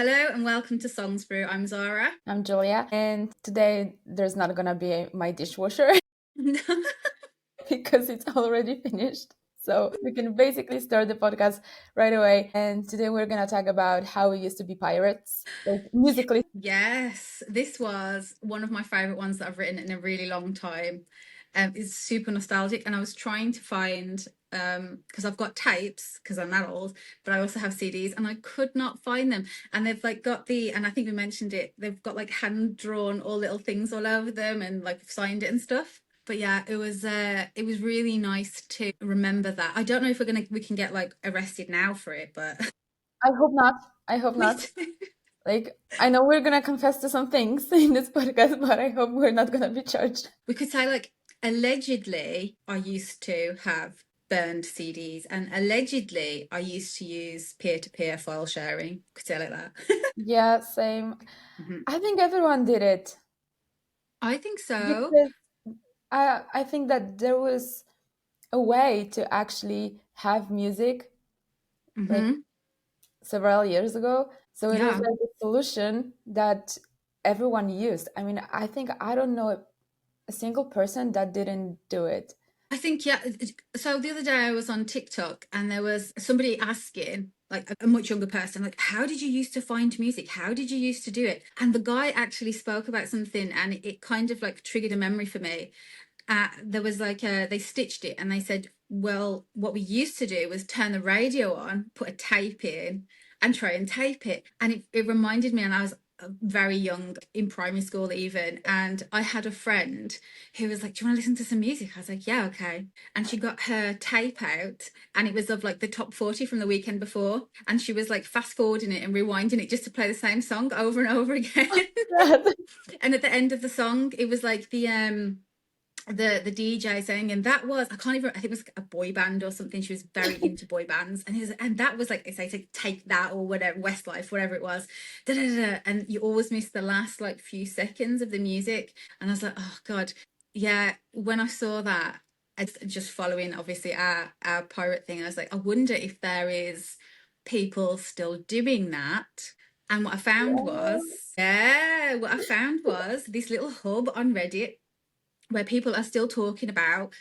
Hello and welcome to Songs Brew. I'm Zara. I'm Julia, and today there's not gonna be my dishwasher because it's already finished. So we can basically start the podcast right away. And today we're gonna talk about how we used to be pirates, like musically. Yes, this was one of my favorite ones that I've written in a really long time. It's super nostalgic, and I was trying to find because I've got tapes because I'm that old, but I also have CDs, and I could not find them. And they've like got and I think we mentioned it. They've got like hand drawn all little things all over them, and like signed it and stuff. But yeah, it was really nice to remember that. I don't know if we can get like arrested now for it, but I hope not. I hope me not. too. Like I know we're gonna confess to some things in this podcast, but I hope we're not gonna be charged. We could say like allegedly I used to have burned CDs, and allegedly I used to use peer-to-peer file sharing. Could say like that. Yeah, same. Mhm. I think everyone did it I think so. because I think that there was a way to actually have music like Hmm. several years ago. So it was Yeah. like a solution that everyone used. I mean, I don't know a single person that didn't do it. I think, yeah. So the other day I was on TikTok and there was somebody asking, like a much younger person, like, how did you used to find music? How did you used to do it? And the guy actually spoke about something and it kind of like triggered a memory for me. There was like they stitched it and they said, well, what we used to do was turn the radio on, put a tape in, and try and tape it. And it reminded me, and I was very young in primary school even, and I had a friend who was like, do you want to listen to some music? I was like, yeah, okay. And she got her tape out and it was of like the top 40 from the weekend before, and she was like fast forwarding it and rewinding it just to play the same song over and over again. That- And at the end of the song it was like the DJ saying, and that was, I can't even, I think it was a boy band or something. She was very into boy bands, and that was like, they say take that or whatever, Westlife, whatever it was, da, da, da, da. And you always miss the last like few seconds of the music. And I was like, oh god, yeah. When I saw that, it's just following obviously our pirate thing, I was like, I wonder if there is people still doing that. And what I found yeah. was, yeah, what I found was this little hub on Reddit where people are still talking about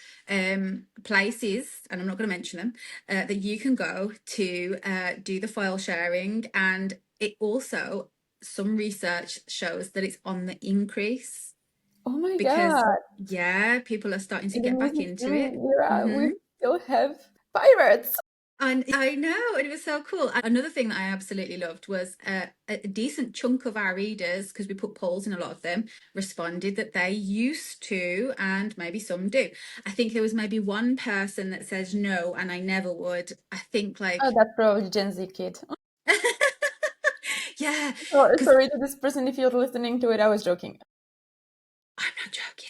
places, and I'm not going to mention them, that you can go to do the file sharing. And it also, some research shows that it's on the increase Oh my because, God. yeah, people are starting to In the get back music into it. era, Hmm. we still have pirates. And I know, and it was so cool. Another thing that I absolutely loved was a decent chunk of our readers, because we put polls in a lot of them, responded that they used to, and maybe some do. I think there was maybe one person that says no, and I never would. I think Oh, like, that's probably Gen Z kid. yeah, Oh, because sorry to this person if you're listening to it. I was joking. I'm not joking.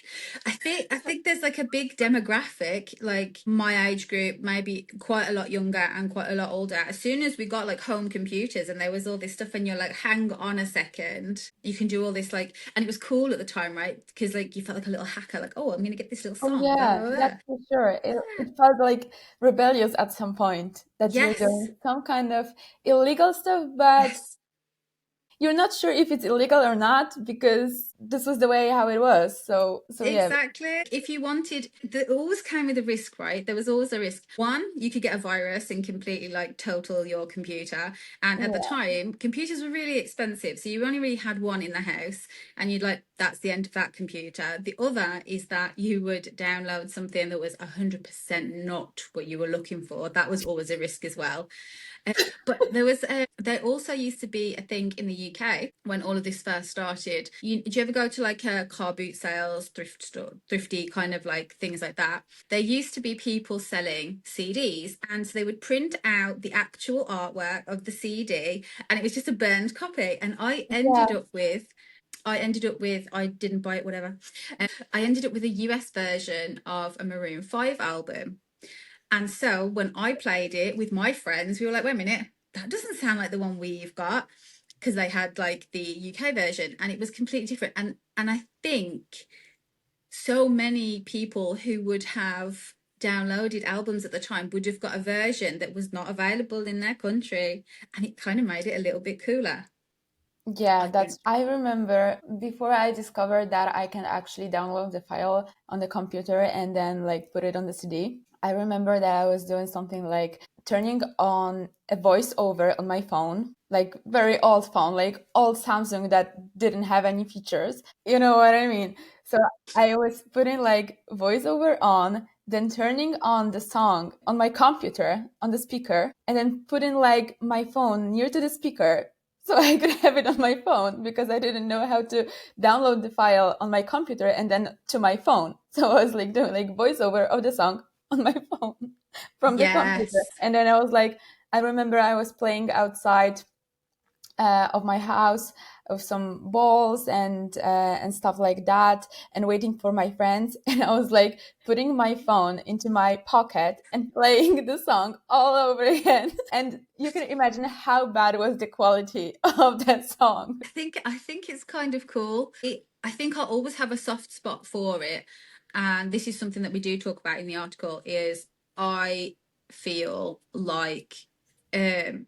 I think there's like a big demographic, like my age group, maybe quite a lot younger and quite a lot older. As soon as we got like home computers and there was all this stuff, and you're like, hang on a second, you can do all this like, and it was cool at the time, right? Because like you felt like a little hacker, like, oh, I'm gonna get this little Oh song, blah yeah, blah that's blah. for sure. It felt like rebellious at some point that you're Yes, doing some kind of illegal stuff, but yes. you're not sure if it's illegal or not because this was the way how it was. So yeah. Exactly. If you wanted, there always came with a risk, right? There was always a risk. One, you could get a virus and completely like total your computer. And at the Yeah. time, computers were really expensive. So you only really had one in the house, and you'd like, that's the end of that computer. The other is that you would download something that was 100% not what you were looking for. That was always a risk as well. But there also used to be a thing in the UK when all of this first started. Did you ever go to like a car boot sales, thrift store, thrifty kind of like things like that? There used to be people selling CDs, and so they would print out the actual artwork of the CD, and it was just a burned copy. And Yeah. I didn't buy it, whatever. I ended up with a US version of a Maroon 5 album. And so when I played it with my friends, we were like, wait a minute, that doesn't sound like the one we've got, because they had like the UK version and it was completely different. And I think so many people who would have downloaded albums at the time would have got a version that was not available in their country, and it kind of made it a little bit cooler. Yeah, I that's, think. I remember before I discovered that I can actually download the file on the computer and then like put it on the CD. I remember that I was doing something like turning on a voiceover on my phone, like very old phone, like old Samsung that didn't have any features. You know what I mean? So I was putting like voiceover on, then turning on the song on my computer on the speaker, and then putting like my phone near to the speaker so I could have it on my phone because I didn't know how to download the file on my computer and then to my phone. So I was like doing like voiceover of the song on my phone from the computer. Yes. And then I was like, I remember I was playing outside of my house of some balls and stuff like that, and waiting for my friends. And I was like putting my phone into my pocket and playing the song all over again. And you can imagine how bad was the quality of that song. I think it's kind of cool. I think I'll always have a soft spot for it, and this is something that we do talk about in the article. Is I feel like um,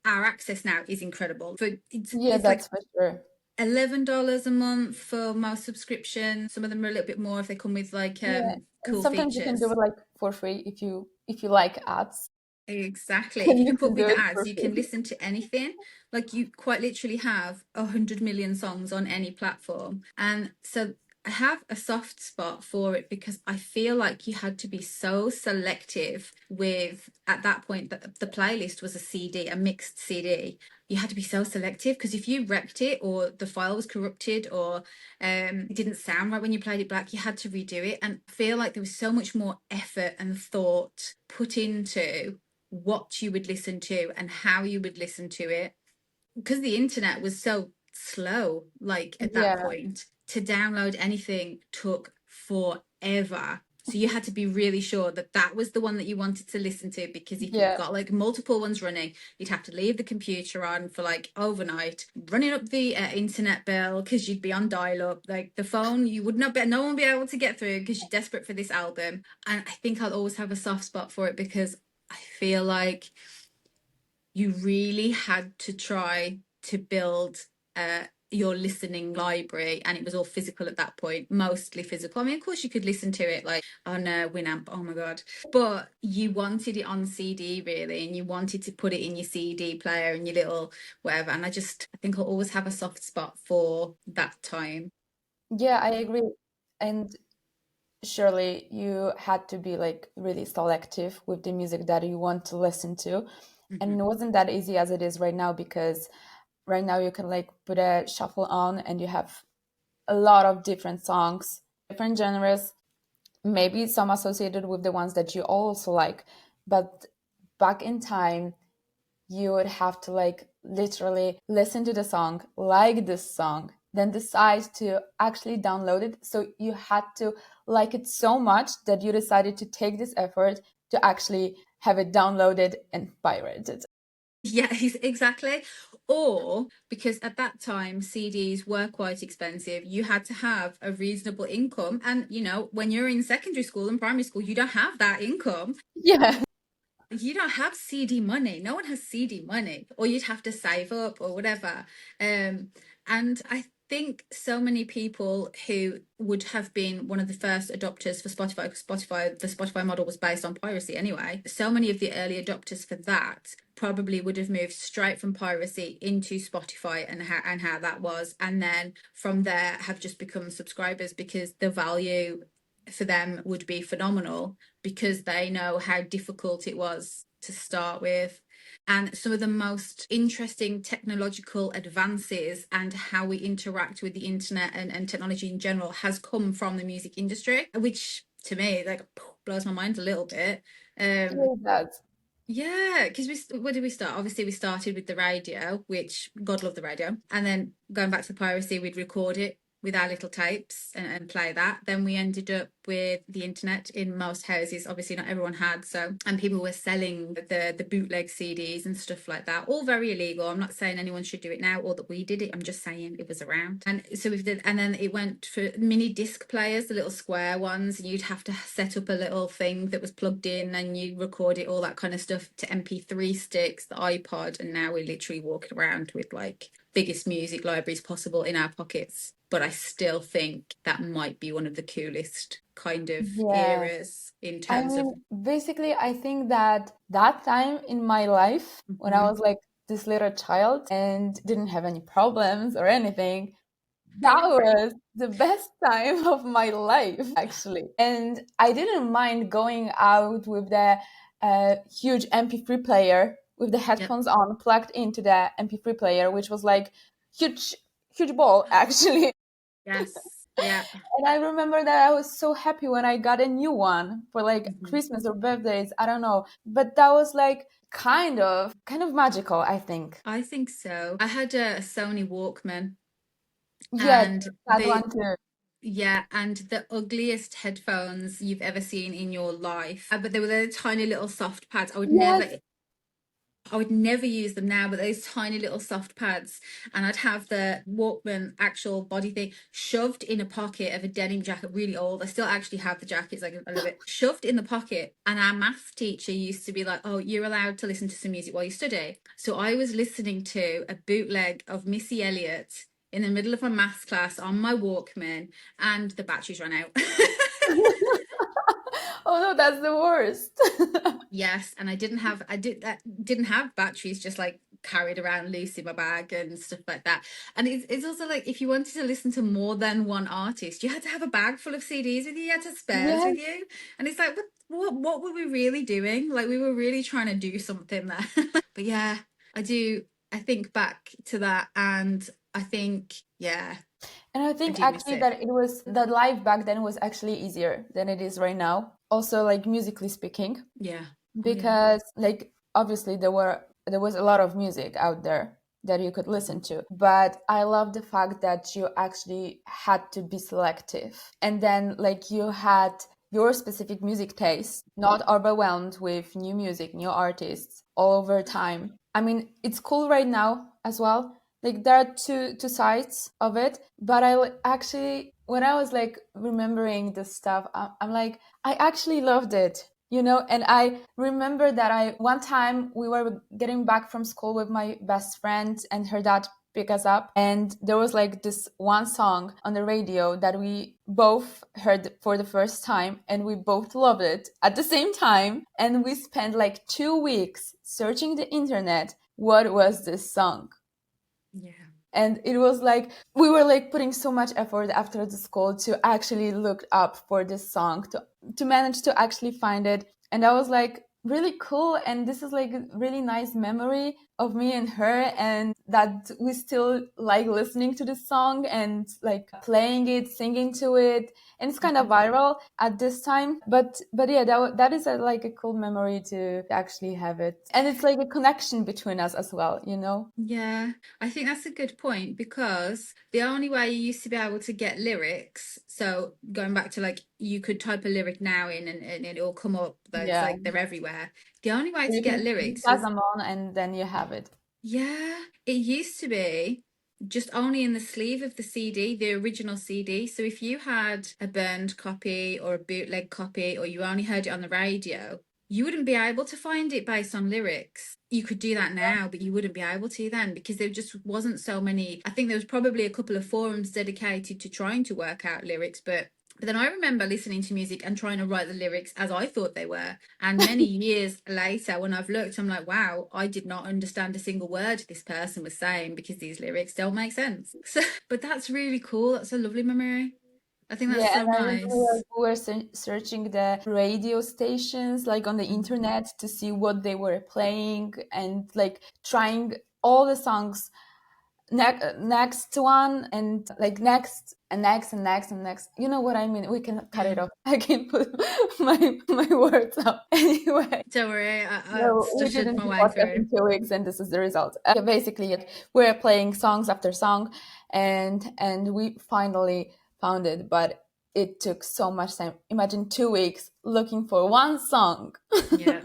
our access now is incredible. For Yeah, it's like that's for sure. $11 a month for most subscriptions. Some of them are a little bit more if they come with like Yeah, and cool sometimes you can do features. it like for free if you like ads. Exactly. If And you you can put can do with the it ads, for you can free. listen to anything. Like you quite literally have 100 million songs on any platform. And so I have a soft spot for it because I feel like you had to be so selective with, at that point, the playlist was a CD, a mixed CD. You had to be so selective because if you wrecked it or the file was corrupted or it didn't sound right when you played it back, you had to redo it. And I feel like there was so much more effort and thought put into what you would listen to and how you would listen to it because the internet was so slow, like at that Yeah, point, to download anything took forever. So you had to be really sure that that was the one that you wanted to listen to, because if you've yeah, got like multiple ones running, you'd have to leave the computer on for like overnight, running up the internet bill because you'd be on dial-up. Like the phone, you would not be, no one would be able to get through because you're desperate for this album. And I think I'll always have a soft spot for it because I feel like you really had to try to build your listening library, and it was all physical at that point, mostly physical. I mean, of course you could listen to it like on Winamp, oh my god, but you wanted it on CD really, and you wanted to put it in your CD player and your little whatever. And I think I'll always have a soft spot for that time. yeah, I agree. And surely you had to be like really selective with the music that you want to listen to. And Hmm. it wasn't that easy as it is right now because right now you can like put a shuffle on and you have a lot of different songs, different genres, maybe some associated with the ones that you also like. But back in time, you would have to like literally listen to the song, like this song, then decide to actually download it. So you had to like it so much that you decided to take this effort to actually have it downloaded and pirated. Yeah, exactly. Or because at that time CDs were quite expensive, you had to have a reasonable income. And when you're in secondary school and primary school, you don't have that income. Yeah. You don't have CD money. No one has CD money, or you'd have to save up or whatever. And I think so many people who would have been one of the first adopters for Spotify, the Spotify model was based on piracy anyway. So many of the early adopters for that probably would have moved straight from piracy into Spotify and how that was, and then from there have just become subscribers because the value for them would be phenomenal because they know how difficult it was to start with. And some of the most interesting technological advances and how we interact with the internet and technology in general has come from the music industry, which to me like blows my mind a little bit. Um, Yeah, that's yeah, because where did we start? Obviously, we started with the radio, which God love the radio, and then going back to the piracy, we'd record it with our little tapes and play that. Then we ended up with the internet in most houses. Obviously, not everyone had, so and people were selling the bootleg CDs and stuff like that. All very illegal. I'm not saying anyone should do it now or that we did it. I'm just saying it was around. And so we did, and then it went for mini disc players, the little square ones, and you'd have to set up a little thing that was plugged in and you record it, all that kind of stuff, to MP3 sticks, the iPod, and now we're literally walking around with like biggest music libraries possible in our pockets. But I still think that might be one of the coolest kind of Yeah. eras in I terms of. mean, basically, I think that that time in my life, when I Mhm. was like this little child and didn't have any problems or anything, that was the best time of my life, actually. And I didn't mind going out with the huge MP3 player with the Yep. headphones on, plugged into the MP3 player, which was like huge, huge ball, actually. Yes. Yeah. And I remember that I was so happy when I got a new one for like Mhm. Christmas or birthdays, I don't know. But that was like kind of magical, I think. I think so. I had a Sony Walkman, Yeah, and that one too. yeah, and the ugliest headphones you've ever seen in your life. But they were the tiny little soft pads. Yes, I would never use them now, but those tiny little soft pads, and I'd have the Walkman actual body thing shoved in a pocket of a denim jacket, really old. I still actually have the jackets, like I love it, shoved in the pocket. And our math teacher used to be like, "Oh, you're allowed to listen to some music while you study." So I was listening to a bootleg of Missy Elliott in the middle of my maths class on my Walkman, and the batteries ran out. oh no, that's the worst. Yes, and didn't have batteries just like carried around loose in my bag and stuff like that. And it's also like if you wanted to listen to more than one artist, you had to have a bag full of CDs with you, you had to have spares Yes, with you. And it's like, what were we really doing? Like we were really trying to do something there. But yeah, I think back to that, and I think, yeah, and I I think do miss actually it. that it was that life back then was actually easier than it is right now. Also, like musically speaking, Yeah. Yeah. because like obviously there was a lot of music out there that you could listen to, but I love the fact that you actually had to be selective, and then like you had your specific music taste, not overwhelmed with new music, new artists all over time. I mean, it's cool right now as well. Like there are two sides of it, but actually, when I was like remembering this stuff, I'm like, I actually loved it, and I remember that I one time we were getting back from school with my best friend and her dad pick us up, and there was like this one song on the radio that we both heard for the first time, and we both loved it at the same time, and we spent like 2 weeks searching the internet what was this song. Yeah. And it was like we were like putting so much effort after the school to actually look up for this song, to manage to actually find it. And that was like really cool, and this is like a really nice memory of me and her, and that we still like listening to this song and like playing it, singing to it. And it's kind of Mhm. viral at this time, but yeah, that is like a cool memory to actually have it, and it's like a connection between us as well. Yeah, I think that's a good point because the only way you used to be able to get lyrics, so going back to like you could type a lyric now in and it'll come up, those Yeah. like they're everywhere. The only way to You get can lyrics pass was, them on and then you have it. yeah, it used to be just only in the sleeve of the CD, the original CD. So if you had a burned copy or a bootleg copy, or you only heard it on the radio, you wouldn't be able to find it based on lyrics. You could do that now, but you wouldn't be able to then because there just wasn't so many. I think there was probably a couple of forums dedicated to trying to work out lyrics, but then I remember listening to music and trying to write the lyrics as I thought they were. And many years later, when I've looked, I'm like, wow, I did not understand a single word this person was saying because these lyrics don't make sense. So, but that's really cool. That's a lovely memory. I think Yeah, that's so and I remember nice. like, we were searching the radio stations like on the Mm. internet to see what they were playing, and like trying all the songs next one, and like next and next and next and next. You know what I mean? We can cut Yeah. it off. I can put my words up anyway. Don't worry, I No, we stuttered didn't my do way podcast through. in 2 weeks, and this is the result. Basically, like, we're playing songs after song, and we finally found it, but it took so much time. Imagine 2 weeks looking for one song, Yeah.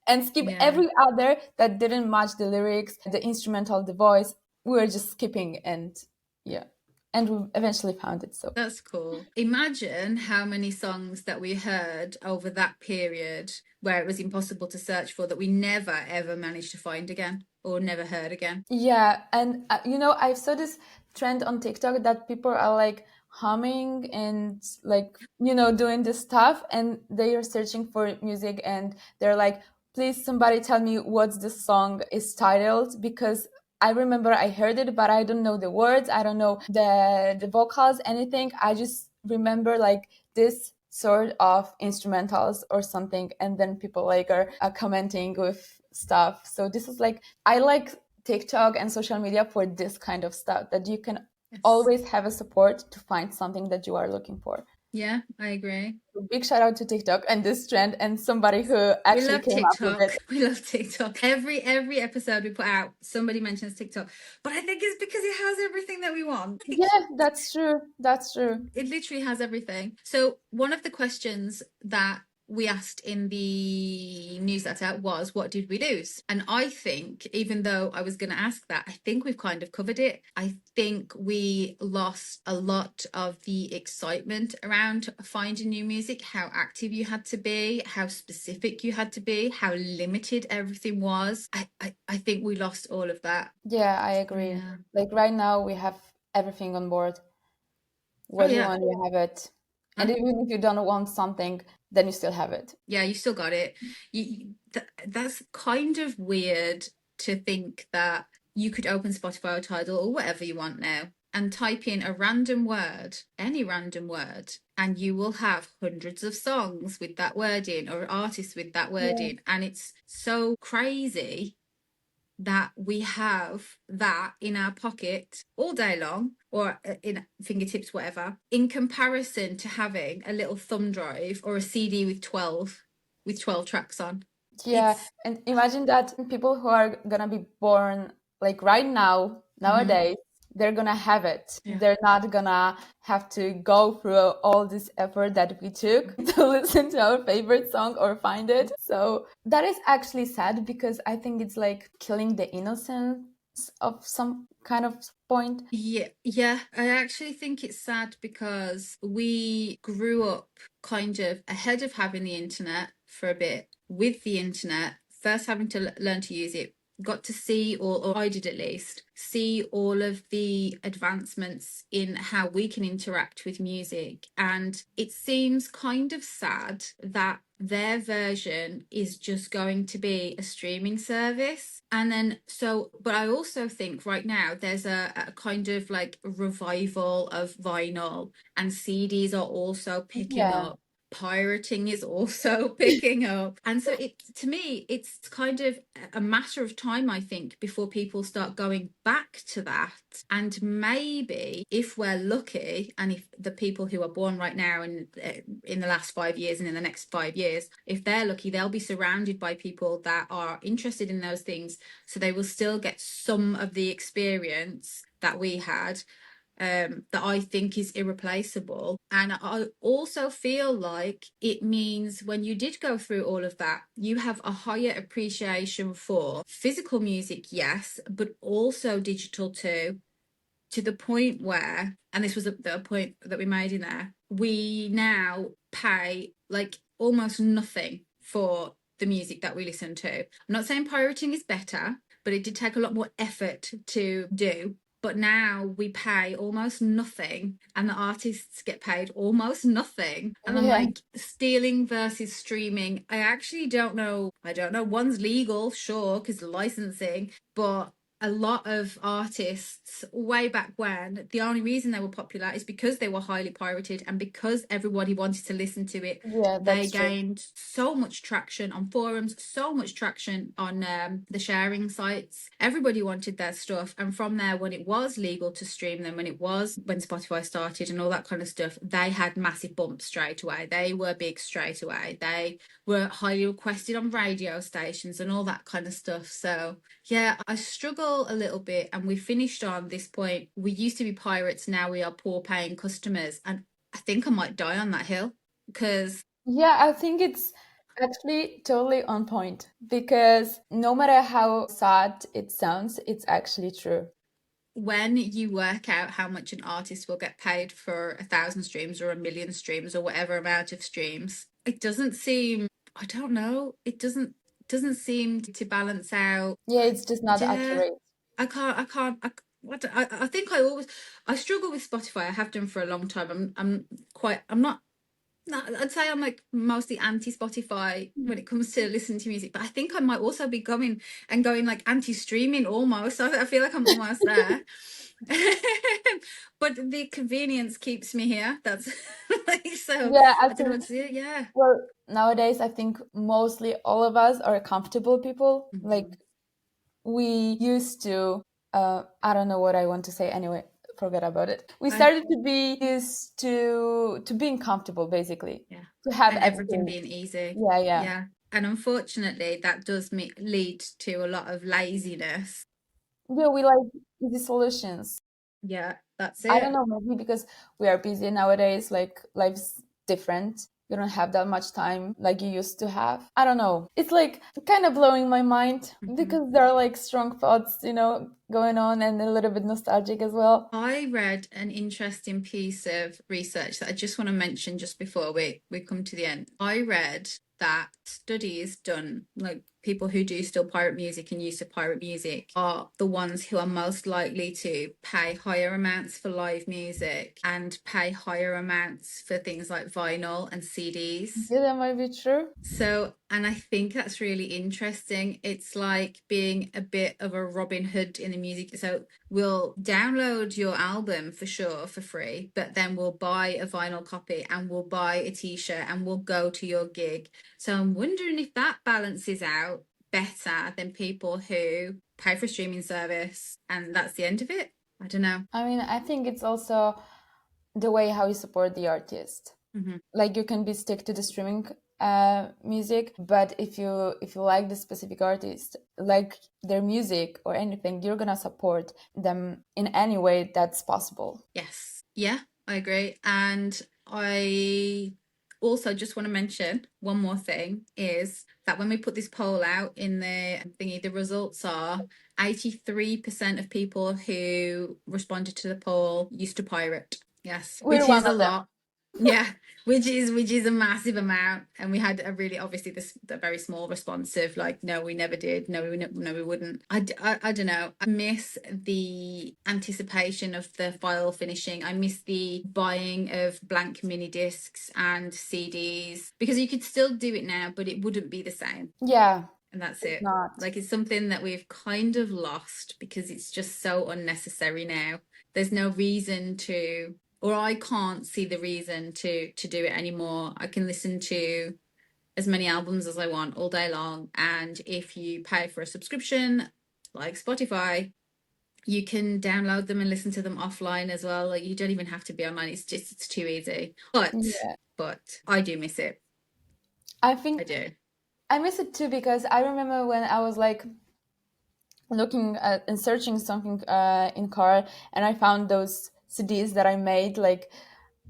and skip Yeah. every other that didn't match the lyrics, the instrumental, the voice. We were just skipping, and yeah. and we eventually found it. So That's cool. Imagine how many songs that we heard over that period where it was impossible to search for that we never ever managed to find again or never heard again. yeah, and I saw this trend on TikTok that people are like humming and like doing this stuff, and they are searching for music, and they're like, please somebody tell me what this song is titled, because I remember I heard it, but I don't know the words, I don't know the vocals, anything. I just remember like this sort of instrumentals or something, and then people like are commenting with stuff. So this is like, I like TikTok and social media for this kind of stuff, that you can Yes. always have a support to find something that you are looking for. Yeah, I agree. So big shout out to TikTok and this trend and somebody who We actually love came up with it. TikTok. We love TikTok. Every episode we put out, somebody mentions TikTok. But I think it's because it has everything that we want. Yeah, that's true. That's true. It literally has everything. So one of the questions that we asked in the newsletter was, what did we lose? And I think, even though I was going to ask that, I think we've kind of covered it. I think we lost a lot of the excitement around finding new music, how active you had to be, how specific you had to be, how limited everything was. I think we lost all of that. Yeah, I agree. Yeah. Like right now we have everything on board. Oh, What you yeah. want, you have it. And And even if you don't want something, then you still have it. yeah, you still got it. That's kind of weird to think that you could open Spotify or Tidal or whatever you want now and type in a random word, any random word, and you will have hundreds of songs with that word in or artists with that word Yeah. in. And it's so crazy that we have that in our pocket all day long or in fingertips, whatever, in comparison to having a little thumb drive or a CD with 12 tracks on. Yeah, It's and imagine that people who are gonna be born like right now, mhm, nowadays, they're gonna have it. yeah. They're not gonna have to go through all this effort that we took to listen to our favorite song or find it. So that is actually sad, because I think it's like killing the innocence of some kind of point. Yeah, I actually think it's sad because we grew up kind of ahead of having the internet for a bit, with the internet, first having to learn to use it, got to see, or I did at least, see all of the advancements in how we can interact with music. And it seems kind of sad that their version is just going to be a streaming service. And then, so, but I also think right now there's a kind of like revival of vinyl, and CDs are also picking Yeah, up. Pirating is also picking up. And so it, to me, it's kind of a matter of time, I think, before people start going back to that. And maybe if we're lucky, and if the people who are born right now and in the last 5 years and in the next 5 years, if they're lucky, they'll be surrounded by people that are interested in those things. So they will still get some of the experience that we had, that I think is irreplaceable. And I also feel like it means when you did go through all of that, you have a higher appreciation for physical music, yes, but also digital too, to the point where, and this was a point that we made in there, we now pay like almost nothing for the music that we listen to. I'm not saying pirating is better, but it did take a lot more effort to do. But now we pay almost nothing, and the artists get paid almost nothing. And I'm yeah, like, stealing versus streaming, I actually don't know. I don't know. One's legal, sure, because licensing, but a lot of artists way back when, the only reason they were popular is because they were highly pirated, and because everybody wanted to listen to it, yeah, they that's true. gained so much traction on forums, so much traction on the sharing sites. Everybody wanted their stuff, and from there, when it was legal to stream them, when Spotify started and all that kind of stuff, they had massive bumps straight away. They were big straight away. They were highly requested on radio stations and all that kind of stuff. So yeah, I struggle a little bit. And we finished on this point. We used to be pirates, now we are poor paying customers. And I think I might die on that hill because, Yeah, I think it's actually totally on point, because no matter how sad it sounds, it's actually true. when you work out how much an artist will get paid for 1,000 streams or 1,000,000 streams or whatever amount of streams, it doesn't seem, I don't know, it doesn't seem to balance out. Yeah, it's just not Yeah, accurate. I think I struggle with Spotify. I have done for a long time. I'm not, no, I'd say I'm like mostly anti Spotify when it comes to listening to music, but I think I might also be going like anti streaming almost. I feel like I'm almost there. But the convenience keeps me here. That's like, so Yeah, I don't know what absolutely. to do. Yeah. Well, nowadays I think mostly all of us are comfortable people. Like Mhm. we used to, I don't know what I want to say anyway, forget about it. We I started to be used to being comfortable basically, Yeah. to have And everything everything. being easy. Yeah, yeah. Yeah. And unfortunately, that does lead to a lot of laziness. Yeah, we like easy solutions. Yeah, that's I don't it. know, maybe because we are busy nowadays, like life's different. You don't have that much time like you used to have. I don't know. It's like kind of blowing my mind Mhm. because there are like strong thoughts, going on and a little bit nostalgic as well. I read an interesting piece of research that I just want to mention just before we come to the end. I read that studies done, like people who do still pirate music and use of pirate music, are the ones who are most likely to pay higher amounts for live music and pay higher amounts for things like vinyl and CDs. Yeah, that might be true. So, and I think that's really interesting. It's like being a bit of a Robin Hood in the music. So, we'll download your album for sure for free, but then we'll buy a vinyl copy and we'll buy a t-shirt and we'll go to your gig. So, I'm wondering if that balances out better than people who pay for a streaming service and that's the end of it. I don't know. I mean, I think it's also the way how you support the artist. Hmm. Like you can be stick to the streaming music, but if you like the specific artist, like their music or anything, you're gonna support them in any way that's possible. Yes. Yeah, I agree. And I also just want to mention one more thing is that when we put this poll out in the thingy, the results are 83% of people who responded to the poll used to pirate. Yes, We're which one is of a them. lot. Yeah, which is a massive amount, and we had a really obviously this a very small response of like, no, we never did, no, we wouldn't. I don't know. I miss the anticipation of the file finishing. I miss the buying of blank mini discs and CDs because you could still do it now, but it wouldn't be the same. Yeah, And that's it's it. not. Like it's something that we've kind of lost because it's just so unnecessary now. There's no reason to, or I can't see the reason to do it anymore. I can listen to as many albums as I want all day long, and if you pay for a subscription like Spotify, you can download them and listen to them offline as well. Like you don't even have to be online. It's too easy. Yeah, But I do miss it. I I think do. I miss it too because I remember when I was like looking at and searching something in car, and I found those CDs that I made like,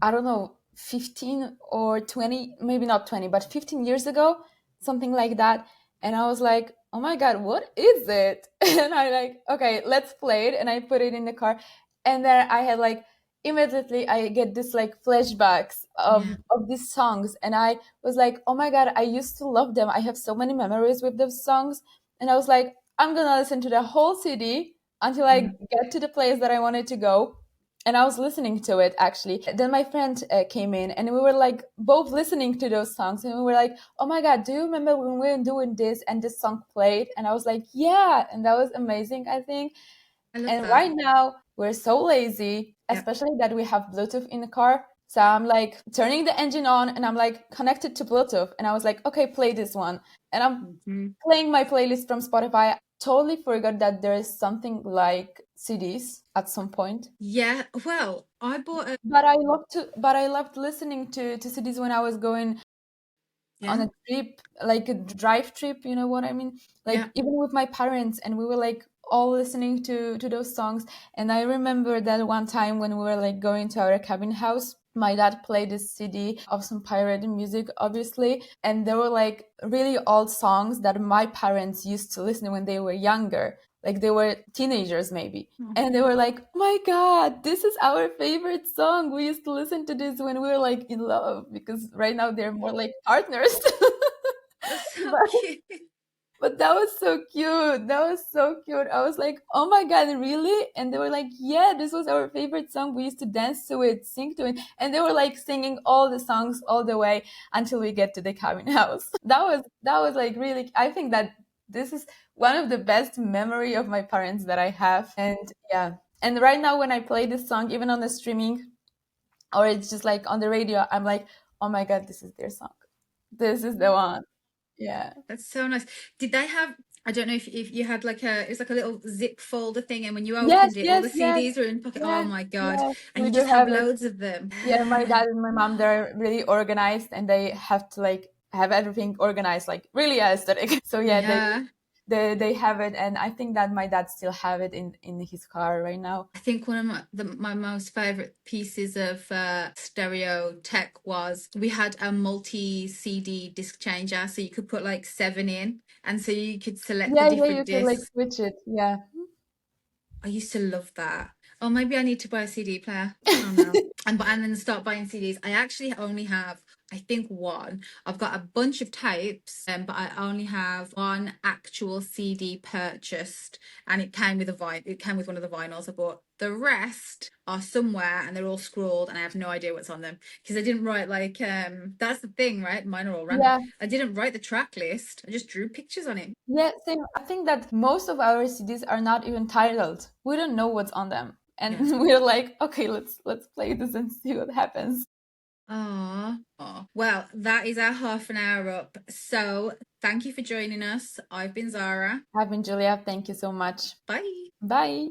I don't know, 15 or 20, maybe not 20, but 15 years ago, something like that. And I was like, oh my God, what is it? And I like, okay, let's play it. And I put it in the car. And then I had like, immediately I get this like flashbacks Yeah. of these songs. And I was like, oh my God, I used to love them. I have so many memories with those songs. And I was like, I'm gonna listen to the whole CD until I Mm. get to the place that I wanted to go. And I was listening to it actually. Then my friend came in, and we were like both listening to those songs, and we were like, "Oh my God, do you remember when we were doing this and this song played?" And I was like, "Yeah," and that was amazing, I think. I love And that. right now we're so lazy, Yeah. especially that we have Bluetooth in the car. So I'm like turning the engine on, and I'm like connected to Bluetooth, and I was like, "Okay, play this one," and I'm Hmm. playing my playlist from Spotify. Totally forgot that there is something like CDs at some point. Yeah. Well, I bought a, But I loved listening to CDs when I was going on yeah. a trip, like a drive trip, you know what I mean? Like Yeah. even with my parents, and we were like all listening to those songs. And I remember that one time when we were like going to our cabin house, my dad played a CD of some pirated music, obviously, and there were like really old songs that my parents used to listen when they were younger. like they were teenagers maybe. Oh, And they were like, oh my God, this is our favorite song. We used to listen to this when we were like in love, because right now they're more like partners. that's so but, cute. but that was so cute. That was so cute. I was like, oh my God, really? And they were like, yeah, this was our favorite song. We used to dance to it, sing to it. And they were like singing all the songs all the way until we get to the cabin house. That was like really, I think that this is one of the best memory of my parents that I have. And yeah. And right now when I play this song, even on the streaming or it's just like on the radio, I'm like, oh my God, this is their song. This is the one. Yeah. That's so nice. Did they have, I don't know if you had like a, it was like a little zip folder thing, and when you Yes, opened it, all yes, the yes. CDs were in the pocket. Oh Yeah, my God. yeah, And we you do just have have it. loads of them. Yeah, my dad and my mom, they're really organized and they have to like have everything organized, like really aesthetic. So yeah, Yeah. they have it, and I think that my dad still have it in his car right now. I think one of my most favorite pieces of stereo tech was we had a multi CD disc changer, so you could put like seven in, and so you could select the Yeah, yeah, different you could like discs. switch it. Yeah. I used to love that. Oh, maybe I need to buy a CD player. Oh no. And then start buying CDs. I actually only have, I think, one. I've got a bunch of tapes, but I only have one actual CD purchased, and it came with a vine. It came with one of the vinyls I bought. The rest are somewhere, and they're all scrawled, and I have no idea what's on them because I didn't write like. That's the thing, right? Mine are all random. Yeah. I didn't write the track list. I just drew pictures on it. Yeah, same. I think that most of our CDs are not even titled. We don't know what's on them. And Yeah. we're like, okay, let's play this and see what happens. Oh. Well, that is our half an hour up. So thank you for joining us. I've been Zara. Have been Julia. Thank you so much. Bye. Bye.